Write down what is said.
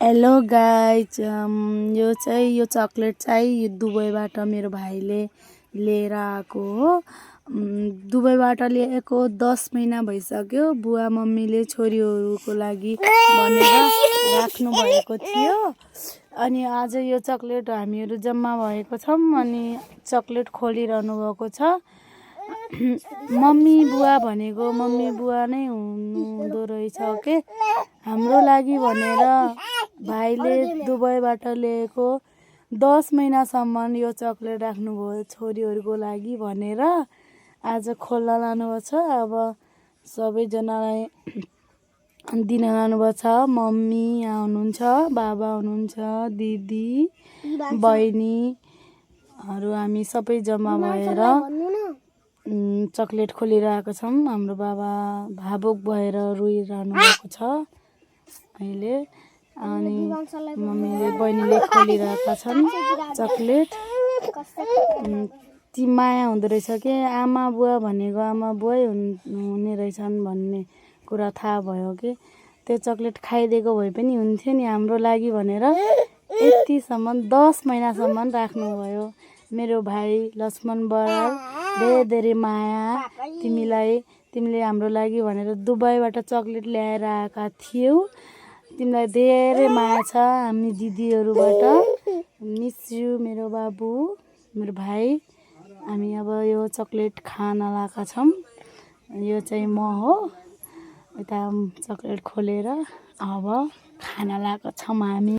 Hello guys, यो chocolate चाहिँ यो दुबईबाट मेरो भाइले लिएर आएको हो। दुबईबाट ल्याएको 10 महिना भइसक्यो। बुवा मम्मीले छोरीहरूको लागि भनेर राख्नु भएको थियो। अनि आज यो चकलेट हामीहरू जम्मा भएको छौँ अनि चकलेट खोलिरहनु भएको छ। मम्मी बुवा भनेको मम्मी बुवा नै हुँदो रहेछ के हाम्रो लागि भनेर भाइले दुबईबाट ल्याएको 10 महिनासम्म यो चकलेट राख्नुभयो छोरीहरूको लागि भनेर आज खोल्न लानुभएको छ। अब सबैजनालाई दिन लानुभएको छ। मम्मी यहाँ हुनुहुन्छ, बाबा हुनुहुन्छ, दिदी बहिनीहरू हामी सबै जम्मा भएर चकलेट खोलिरहेको छौँ। हाम्रो बाबा भावुक भएर रोइरहनु भएको छ अहिले। अनि मम्मीले बहिनीले खोलिरहेका छन् चकलेट। ती माया हुँदो रहेछ कि आमा बुवा भनेको आमा बुवै हुने रहेछन् भन्ने कुरा थाहा भयो कि त्यो चकलेट खाइदिएको भए पनि हुन्थ्यो नि हाम्रो लागि भनेर यतिसम्म 10 महिनासम्म राख्नुभयो मेरो भाइ लक्ष्मण बराल। धेरै धेरै माया तिमीले हाम्रो लागि भनेर दुबईबाट चकलेट ल्याएर आएका थियौ। तिमीलाई धेरै माया छ हामी दिदीहरूबाट। मिस यु मेरो बाबु मेरो भाइ। हामी अब यो चकलेट खान लागेका छौँ। यो चाहिँ म हो। यता चकलेट खोलेर अब खान लागेका छौँ हामी।